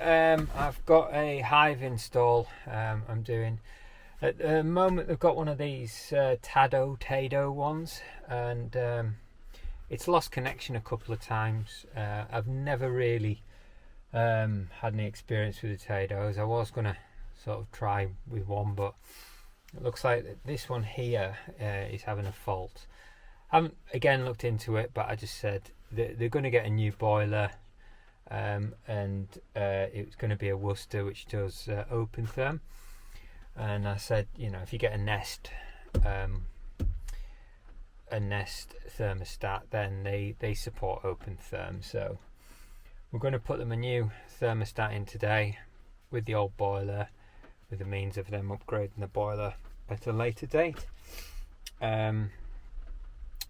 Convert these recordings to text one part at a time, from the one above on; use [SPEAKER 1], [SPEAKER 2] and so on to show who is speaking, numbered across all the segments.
[SPEAKER 1] I've got a hive install I'm doing. At the moment I've got one of these Tado ones, and it's lost connection a couple of times. I've never really had any experience with the Tados. I was going to sort of try with one, but it looks like this one here is having a fault. I haven't again looked into it, but I just said they're going to get a new boiler, and it's going to be a Worcester which does open therm. And I said, you know, if you get a Nest thermostat, then they support open therm. So we're going to put them a new thermostat in today with the old boiler, with the means of them upgrading the boiler at a later date.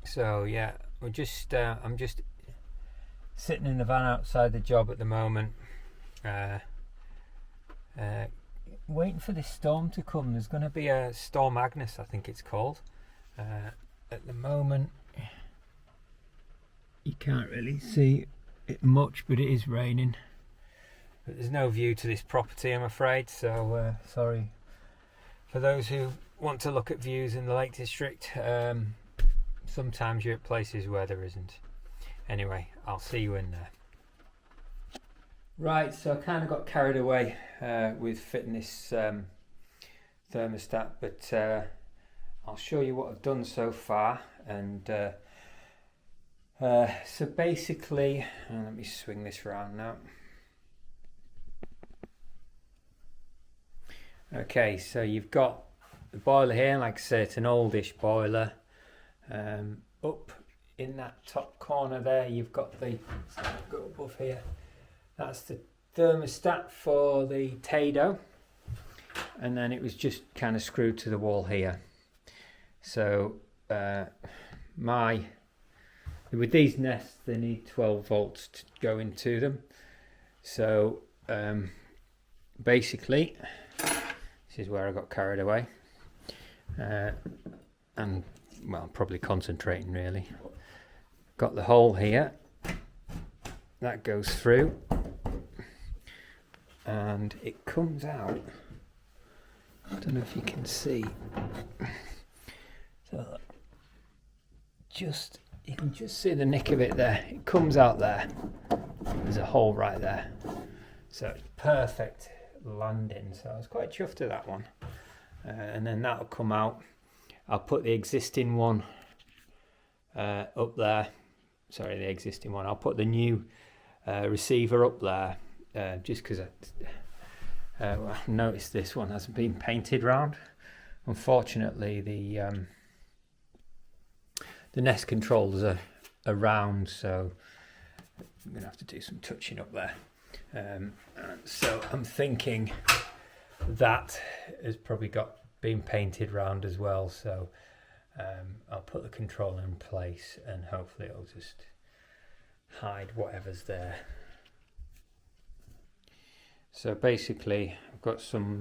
[SPEAKER 1] So yeah, I'm just sitting in the van outside the job at the moment, waiting for this storm to come. There's going to be a Storm Agnes, I think it's called. At the moment you can't really see it much, but it is raining. But there's no view to this property, I'm afraid, so sorry for those who want to look at views in the Lake District. Sometimes you're at places where there isn't. Anyway, I'll see you in there. Right, so I kind of got carried away with fitting this thermostat, but I'll show you what I've done so far. And so basically, let me swing this around now. Okay, so you've got the boiler here. Like I say, it's an oldish boiler. Up in that top corner there, you've got the, go above here, that's the thermostat for the Tado, and then it was just kind of screwed to the wall here. So with these Nests, they need 12 volts to go into them. So basically, this is where I got carried away, and well, probably concentrating really. Got the hole here that goes through, and it comes out. I don't know if you can see. So you can just see the nick of it there. It comes out there. There's a hole right there. So it's perfect landing. So I was quite chuffed at that one. And then that'll come out. I'll put the existing one up there. Sorry, the existing one. I'll put the new receiver up there, just because I noticed this one hasn't been painted round. Unfortunately, the Nest controls are round, so I'm going to have to do some touching up there. So I'm thinking that has probably been painted round as well. So I'll put the controller in place, and hopefully it'll just hide whatever's there. So basically I've got some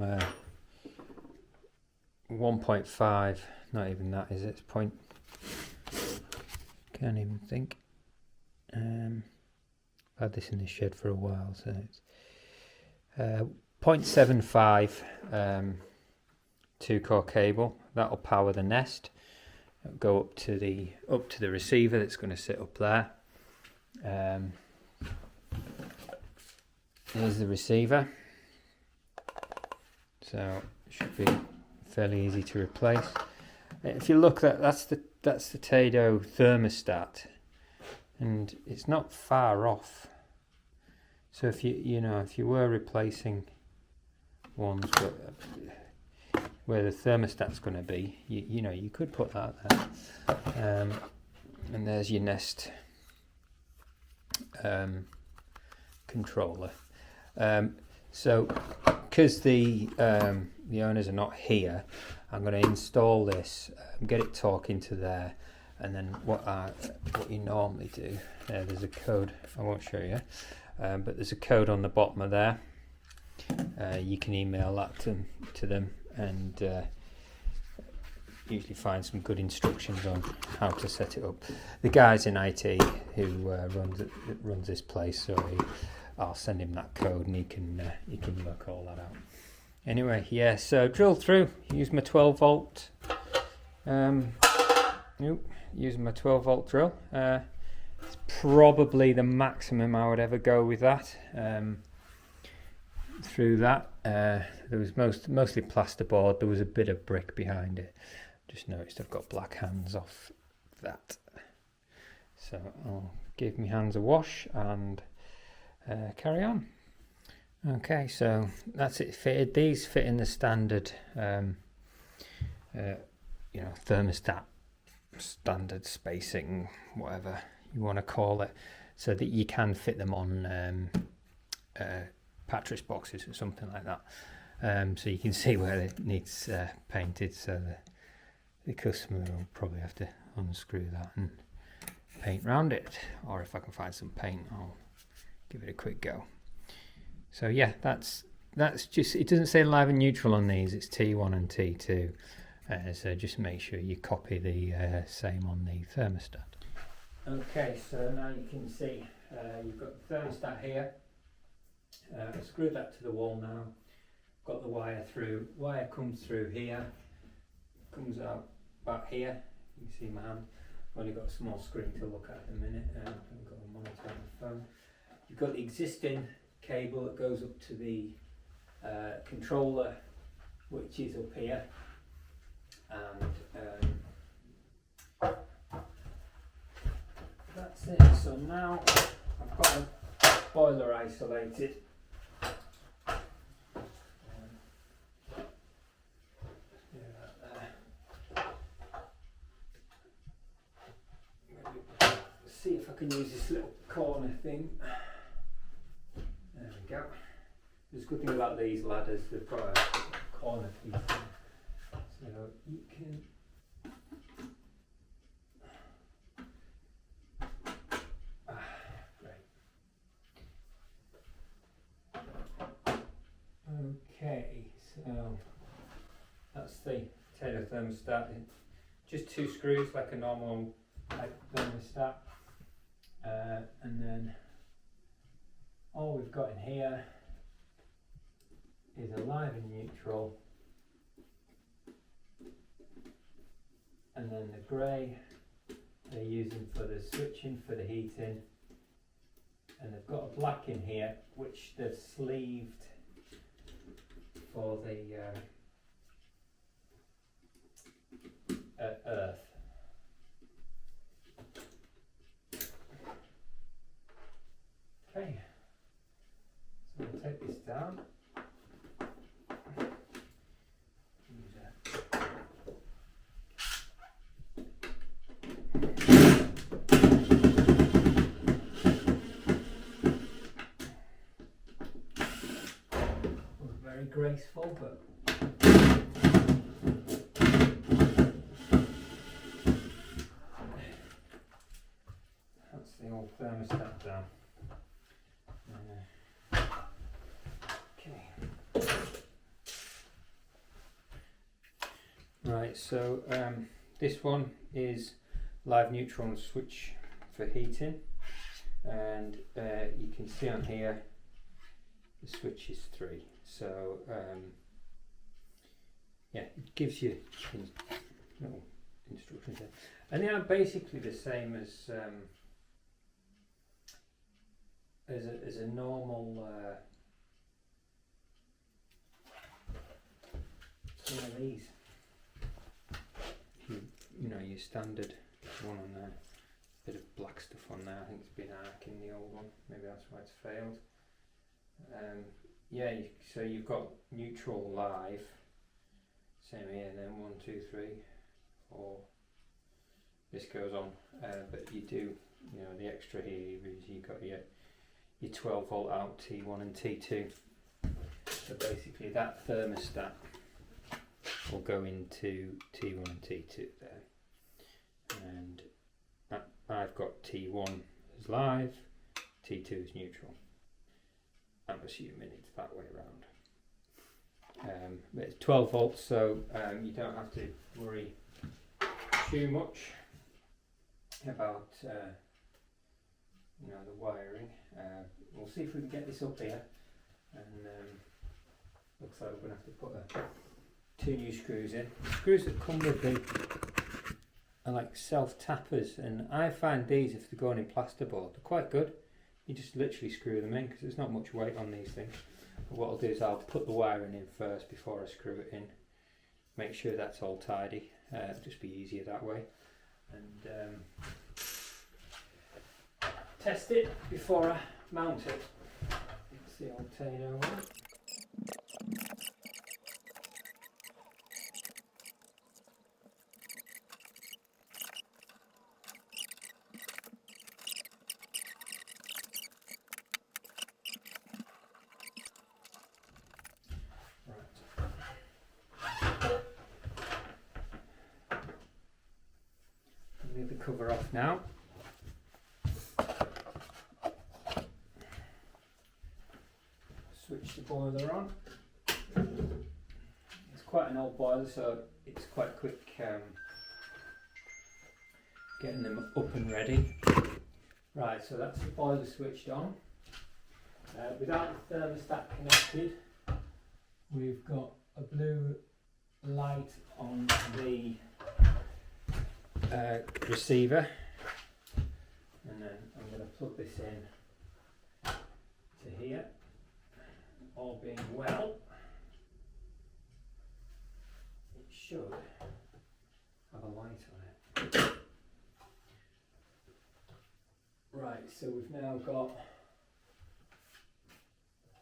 [SPEAKER 1] 1.5, not even that, is it? It's point, can't even think. I've had this in the shed for a while, so it's 0.75 2-core cable. That'll power the Nest. It'll go up to the receiver that's going to sit up there. Here's the receiver. So it should be fairly easy to replace. If you look at that's the Tado Thermostat, and it's not far off. So if you were replacing ones where the thermostat's going to be, you could put that there. And there's your Nest controller. So because the owners are not here, I'm going to install this, get it talking to there, and then what you normally do. There's a code. I won't show you, but there's a code on the bottom of there. You can email that to them, and usually find some good instructions on how to set it up. The guys in IT who runs this place, sorry, I'll send him that code and he can work all that out. Anyway, yeah, so drill through, use my 12 volt, using my 12 volt drill. It's probably the maximum I would ever go with that. Through that, there was mostly plasterboard. There was a bit of brick behind it. Just noticed I've got black hands off that, so I'll give my hands a wash and carry on. Okay, so that's it fitted. These fit in the standard, thermostat standard spacing, whatever you want to call it, so that you can fit them on pattress boxes or something like that. So you can see where it needs painted. So the customer will probably have to unscrew that and paint around it, or if I can find some paint, I'll give it a quick go. So yeah, that's just, it doesn't say live and neutral on these, it's T1 and T2, so just make sure you copy the same on the thermostat. Okay, so now you can see you've got the thermostat here. I screwed that to the wall now, got the wire through, wire comes through here, comes out back here, you can see my hand. I've only got a small screen to look at a minute, I've got a monitor on the phone. You've got the existing cable that goes up to the controller, which is up here, and that's it. So now I've got a boiler isolated. See if I can use this little corner thing. There we go. There's a good thing about these ladders, they've got a corner piece in. So you can great. Okay, so that's the Tado thermostat. Just 2 screws like a normal type thermostat, and then all we've got in here is a live and neutral, and then the grey they're using for the switching for the heating, and they've got a black in here which they've sleeved for the earth. Okay, so we'll take this down. Very graceful, but that's the old thermostat down. Okay. Right, so this one is live neutral and switch for heating, and you can see on here the switch is 3. So yeah, it gives you little instructions there, and they are basically the same as a normal one of these. You know, your standard one on there. Bit of black stuff on there. I think it's been arcing the old one. Maybe that's why it's failed. Yeah, so you've got neutral live, same here, and then 1, 2, 3, 4. This goes on, but you do, you know, the extra here is you've got your 12 volt out T1 and T2. So basically that thermostat will go into T1 and T2 there, and I've got T1 as live, T2 is neutral. I'm assuming it's that way around. But it's 12 volts, so you don't have to worry too much about you know, the wiring. We'll see if we can get this up here, and looks like we're going to have to put two new screws in. The screws that come with them are like self-tappers, and I find these, if they're going in plasterboard, they're quite good. You just literally screw them in because there's not much weight on these things. But what I'll do is I'll put the wiring in first before I screw it in. Make sure that's all tidy. It'll just be easier that way. And test it before I mount it. It's the old Tado one. Leave the cover off now. Switch the boiler on. It's quite an old boiler, so it's quite quick getting them up and ready. Right, so that's the boiler switched on. Without the thermostat connected, we've got a blue light on the receiver, and then I'm going to plug this in to here. All being well, it should have a light on it. Right, so we've now got,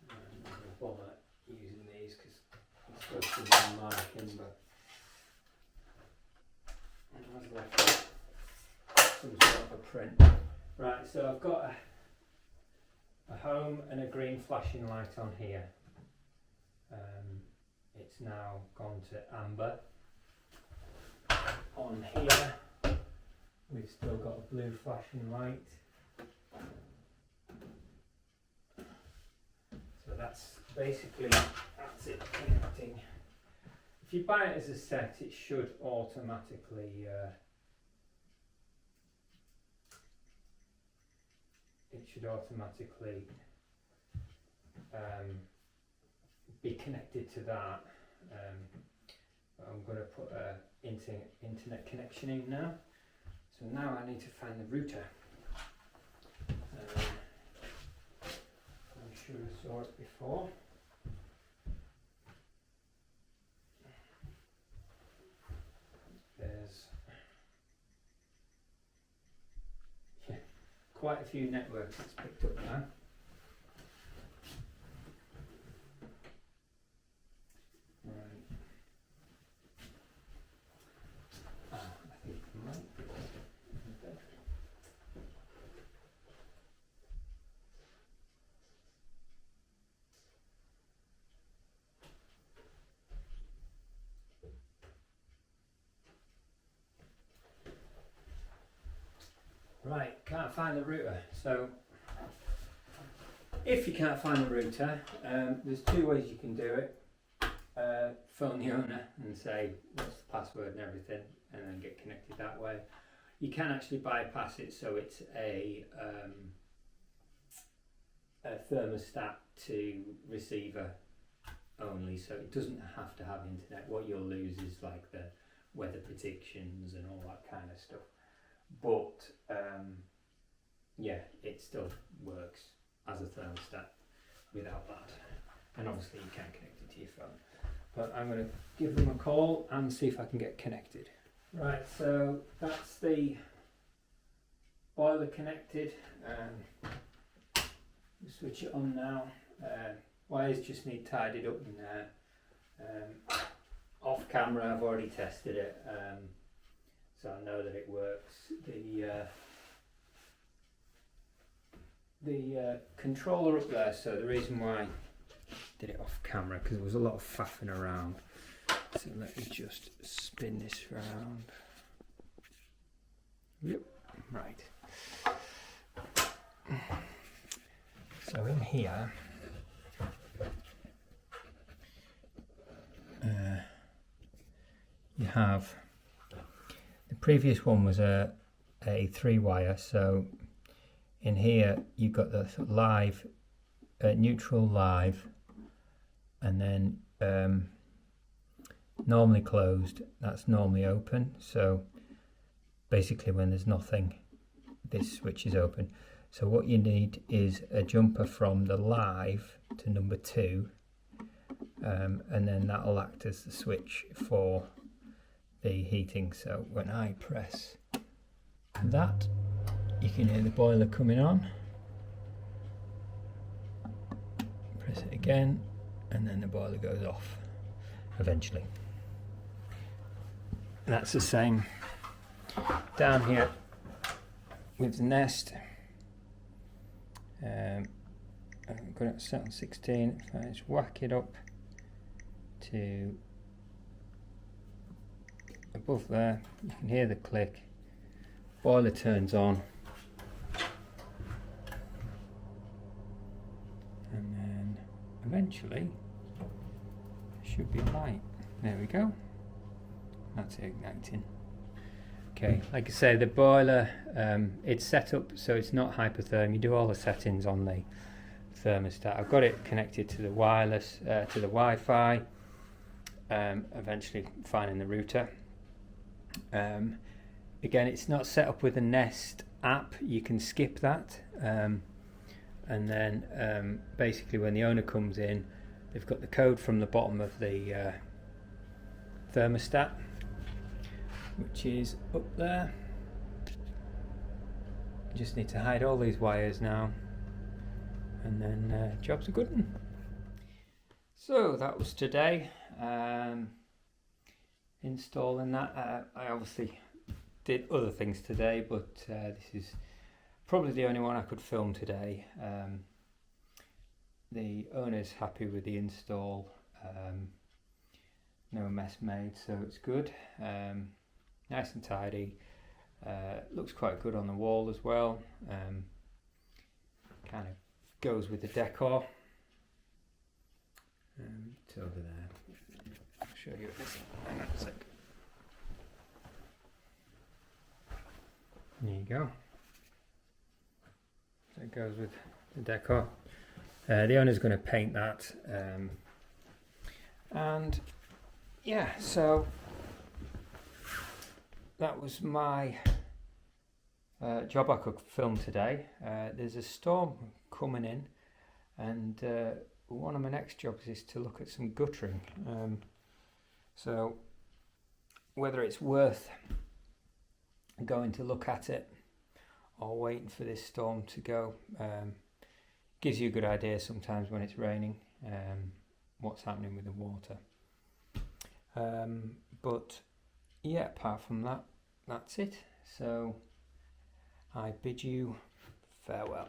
[SPEAKER 1] I'm not going to bother using these because it's supposed to be one marking, but I've left some sort of a print. Right, so I've got a home and a green flashing light on here. It's now gone to amber. On here we've still got a blue flashing light. So that's basically, that's it connecting. If you buy it as a set, it should automatically be connected to that. I'm going to put an internet connection in now. So now I need to find the router. I'm sure I saw it before. There's quite a few networks it's picked up now. Right. I think it might be better. Right, can't find the router. So if you can't find the router, there's two ways you can do it. Phone the owner and say what's the password and everything, and then get connected that way. You can actually bypass it, so it's a thermostat to receiver only, so it doesn't have to have internet. What you'll lose is like the weather predictions and all that kind of stuff. But yeah, it still works as a thermostat without that, and obviously you can't connect it to your phone. But I'm going to give them a call and see if I can get connected. Right, so that's the boiler connected. We'll switch it on now. Wires just need tidied up in there. Off camera, I've already tested it. So I know that it works. The controller up there, so the reason why I did it off camera, because there was a lot of faffing around. So let me just spin this round. Yep, right. So in here, you have, the previous one was a 3-wire, so in here you've got the live, neutral, live, and then normally closed, that's normally open. So basically when there's nothing, this switch is open. So what you need is a jumper from the live to number 2, and then that'll act as the switch for the heating. So when I press that, you can hear the boiler coming on. Press it again, and then the boiler goes off eventually. And that's the same down here with the Nest. I'm going to set on 16. If I just whack it up to above there, you can hear the click. Boiler turns on, and then eventually it should be light. There we go. That's igniting. Okay, like I say, the boiler, it's set up so it's not hypotherm. You do all the settings on the thermostat. I've got it connected to the wireless, to the Wi-Fi, eventually finding the router. Again, it's not set up with a Nest app. You can skip that, and then basically when the owner comes in, they've got the code from the bottom of the thermostat, which is up there. You just need to hide all these wires now, and then job's a good one. So that was today, installing that. I obviously did other things today, but this is probably the only one I could film today. The owner's happy with the install, no mess made, so it's good. Nice and tidy. Looks quite good on the wall as well. Kind of goes with the decor. It's over there. I'll show you this. Hang on a sec. There you go. So it goes with the decor. The owner's going to paint that. And yeah, so that was my job I could film today. There's a storm coming in, and one of my next jobs is to look at some guttering. So whether it's worth going to look at it or waiting for this storm to go, gives you a good idea sometimes when it's raining, what's happening with the water. But yeah, apart from that, that's it. So I bid you farewell.